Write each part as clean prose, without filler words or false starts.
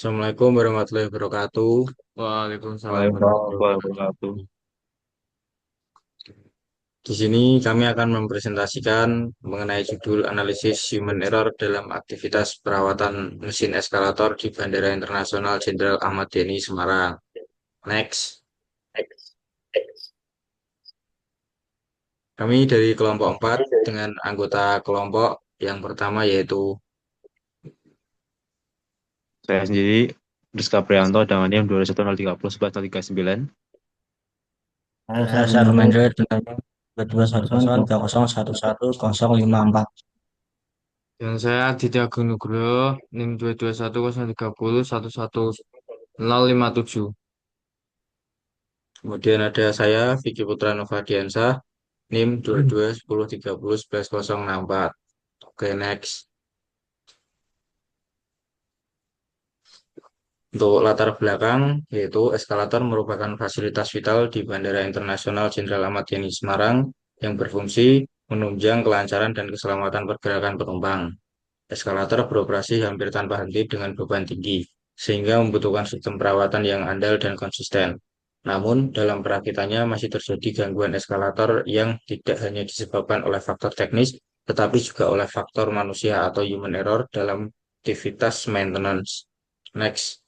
Assalamualaikum warahmatullahi wabarakatuh. Waalaikumsalam Waalaikumsalam warahmatullahi warahmatullahi wabarakatuh. Di sini kami akan mempresentasikan mengenai judul analisis human error dalam aktivitas perawatan mesin eskalator di Bandara Internasional Jenderal Ahmad Yani Semarang. Next, kami dari kelompok 4 dengan anggota kelompok yang pertama yaitu Saya sendiri, Rizka Prianto, dengan NIM 21030 1139. Saya Syarul Mandre dengan 221 301 11 dan saya Aditya Agung Nugroho NIM 221 030 11 1057. Kemudian ada saya Vicky Putra Novadiansyah NIM 22 10 30 11 064. Oke, next. Untuk latar belakang, yaitu eskalator merupakan fasilitas vital di Bandara Internasional Jenderal Ahmad Yani Semarang yang berfungsi menunjang kelancaran dan keselamatan pergerakan penumpang. Eskalator beroperasi hampir tanpa henti dengan beban tinggi, sehingga membutuhkan sistem perawatan yang andal dan konsisten. Namun, dalam perakitannya masih terjadi gangguan eskalator yang tidak hanya disebabkan oleh faktor teknis, tetapi juga oleh faktor manusia atau human error dalam aktivitas maintenance. Next.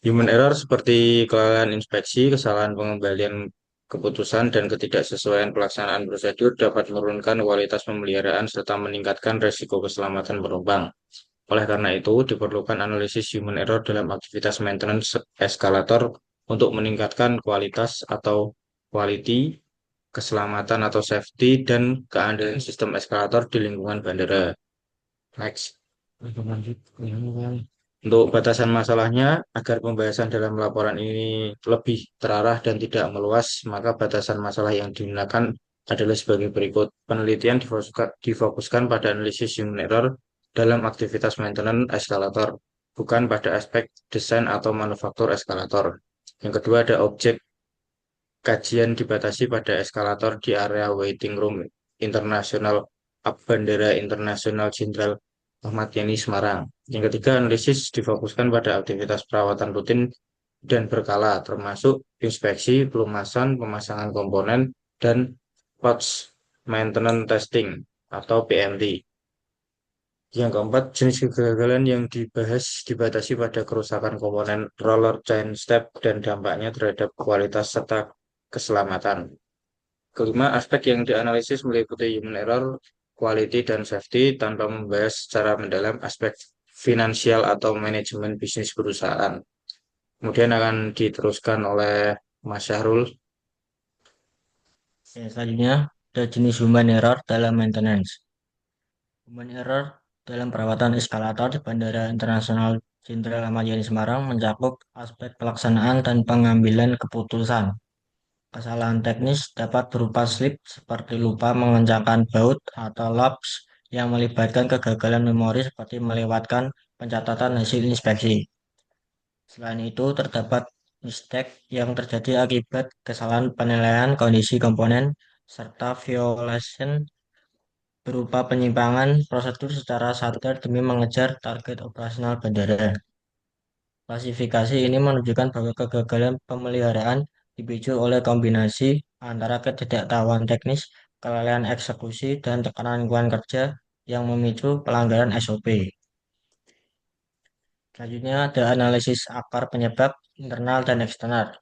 Human error seperti kelalaian inspeksi, kesalahan pengembalian keputusan, dan ketidaksesuaian pelaksanaan prosedur dapat menurunkan kualitas pemeliharaan serta meningkatkan resiko keselamatan penumpang. Oleh karena itu, diperlukan analisis human error dalam aktivitas maintenance eskalator untuk meningkatkan kualitas atau quality, keselamatan atau safety, dan keandalan sistem eskalator di lingkungan bandara. Next. Untuk batasan masalahnya, agar pembahasan dalam laporan ini lebih terarah dan tidak meluas, maka batasan masalah yang digunakan adalah sebagai berikut. Penelitian difokuskan pada analisis human error dalam aktivitas maintenance eskalator, bukan pada aspek desain atau manufaktur eskalator. Yang kedua ada objek kajian dibatasi pada eskalator di area waiting room internasional Bandara Internasional Jenderal Ahmad Yani Semarang. Yang ketiga, analisis difokuskan pada aktivitas perawatan rutin dan berkala, termasuk inspeksi, pelumasan, pemasangan komponen, dan post maintenance testing atau PMT. Yang keempat, jenis kegagalan yang dibahas dibatasi pada kerusakan komponen roller chain step dan dampaknya terhadap kualitas serta keselamatan. Kelima, aspek yang dianalisis meliputi human error, quality, dan safety tanpa membahas secara mendalam aspek finansial atau manajemen bisnis perusahaan. Kemudian akan diteruskan oleh Mas Syahrul. Selanjutnya, ada jenis human error dalam maintenance. Human error dalam perawatan eskalator di Bandara Internasional Jenderal Ahmad Yani Semarang mencakup aspek pelaksanaan dan pengambilan keputusan. Kesalahan teknis dapat berupa slip seperti lupa mengencangkan baut atau laps yang melibatkan kegagalan memori seperti melewatkan pencatatan hasil inspeksi. Selain itu, terdapat mistake yang terjadi akibat kesalahan penilaian kondisi komponen serta violation berupa penyimpangan prosedur secara sadar demi mengejar target operasional bandara. Klasifikasi ini menunjukkan bahwa kegagalan pemeliharaan dipicu oleh kombinasi antara ketidaktahuan teknis, kelalaian eksekusi, dan tekanan lingkungan kerja yang memicu pelanggaran SOP. Selanjutnya ada analisis akar penyebab internal dan eksternal.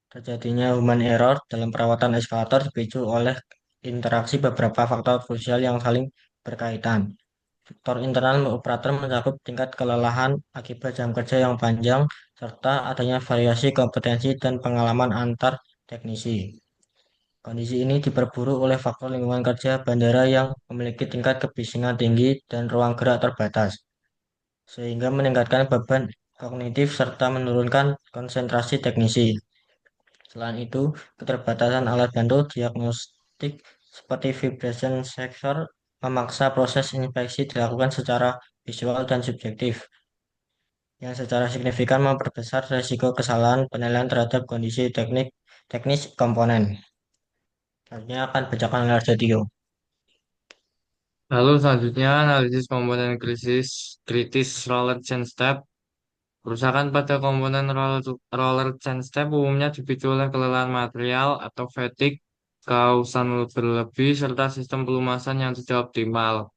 Terjadinya human error dalam perawatan eskalator dipicu oleh interaksi beberapa faktor krusial yang saling berkaitan. Faktor internal operator mencakup tingkat kelelahan akibat jam kerja yang panjang, serta adanya variasi kompetensi dan pengalaman antar teknisi. Kondisi ini diperburuk oleh faktor lingkungan kerja bandara yang memiliki tingkat kebisingan tinggi dan ruang gerak terbatas, sehingga meningkatkan beban kognitif serta menurunkan konsentrasi teknisi. Selain itu, keterbatasan alat bantu diagnostik seperti vibration sensor memaksa proses inspeksi dilakukan secara visual dan subjektif, yang secara signifikan memperbesar risiko kesalahan penilaian terhadap kondisi teknis komponen. Selanjutnya akan bacakan layar video. Lalu selanjutnya analisis komponen kritis roller chain step. Kerusakan pada komponen roller chain step umumnya dipicu oleh kelelahan material atau fatigue, kausan berlebih, serta sistem pelumasan yang tidak optimal.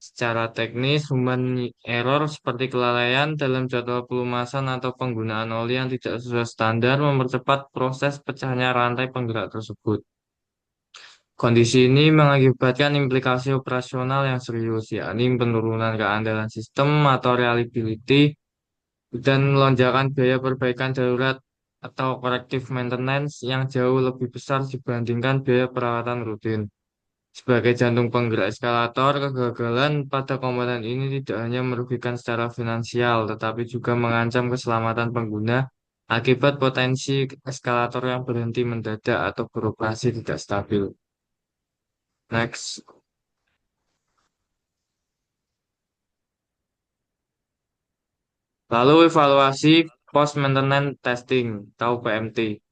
Secara teknis, human error seperti kelalaian dalam jadwal pelumasan atau penggunaan oli yang tidak sesuai standar mempercepat proses pecahnya rantai penggerak tersebut. Kondisi ini mengakibatkan implikasi operasional yang serius, yakni penurunan keandalan sistem atau reliability dan lonjakan biaya perbaikan darurat atau corrective maintenance yang jauh lebih besar dibandingkan biaya perawatan rutin. Sebagai jantung penggerak eskalator, kegagalan pada komponen ini tidak hanya merugikan secara finansial, tetapi juga mengancam keselamatan pengguna akibat potensi eskalator yang berhenti mendadak atau beroperasi tidak stabil. Next. Lalu evaluasi post maintenance testing atau PMT.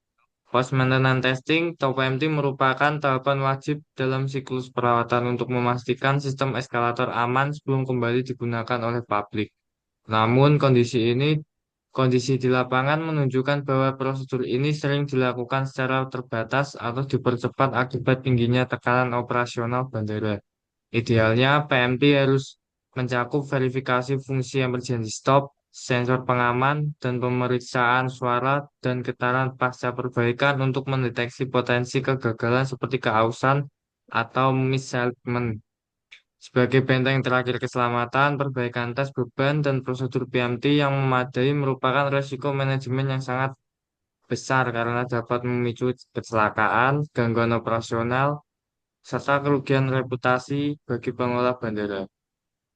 Post maintenance testing atau PMT merupakan tahapan wajib dalam siklus perawatan untuk memastikan sistem eskalator aman sebelum kembali digunakan oleh publik. Namun kondisi di lapangan menunjukkan bahwa prosedur ini sering dilakukan secara terbatas atau dipercepat akibat tingginya tekanan operasional bandara. Idealnya, PMT harus mencakup verifikasi fungsi emergency stop, sensor pengaman, dan pemeriksaan suara dan getaran pasca perbaikan untuk mendeteksi potensi kegagalan seperti keausan atau misalignment. Sebagai benteng terakhir keselamatan, perbaikan tes beban dan prosedur PMT yang memadai merupakan resiko manajemen yang sangat besar karena dapat memicu kecelakaan, gangguan operasional, serta kerugian reputasi bagi pengelola bandara.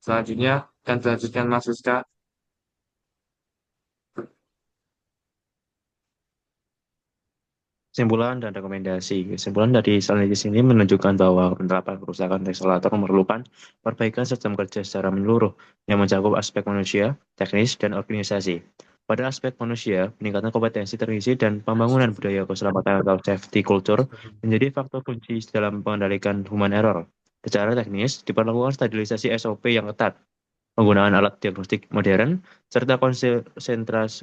Selanjutnya, akan dilanjutkan Mas Rizka. Kesimpulan dan rekomendasi. Kesimpulan dari analisis ini menunjukkan bahwa penerapan kerusakan eskalator memerlukan perbaikan sistem kerja secara menyeluruh yang mencakup aspek manusia, teknis, dan organisasi. Pada aspek manusia, peningkatan kompetensi terisi dan pembangunan budaya keselamatan atau safety culture menjadi faktor kunci dalam mengendalikan human error. Secara teknis, diperlukan stabilisasi SOP yang ketat, penggunaan alat diagnostik modern, serta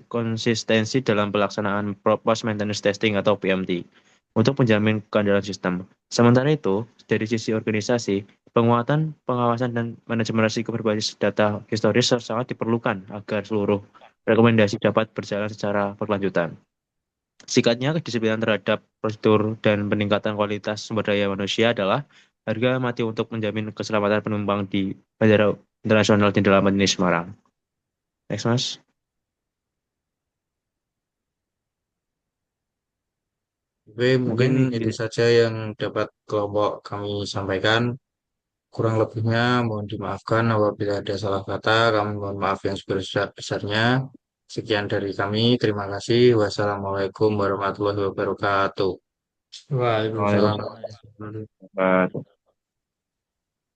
konsistensi dalam pelaksanaan post maintenance testing atau PMT untuk menjamin keandalan sistem. Sementara itu, dari sisi organisasi, penguatan, pengawasan, dan manajemen risiko berbasis data historis sangat diperlukan agar seluruh rekomendasi dapat berjalan secara berkelanjutan. Singkatnya, kedisiplinan terhadap prosedur dan peningkatan kualitas sumber daya manusia adalah harga mati untuk menjamin keselamatan penumpang di Bandara Internasional Jenderal Ahmad Yani Semarang. Next, Mas. Oke, mungkin Mungkin itu saja yang dapat kelompok kami sampaikan. Kurang lebihnya mohon dimaafkan apabila ada salah kata. Kami mohon maaf yang sebesar-besarnya. Sekian dari kami. Terima kasih. Wassalamualaikum warahmatullahi wabarakatuh. Waalaikumsalam. Waalaikumsalam.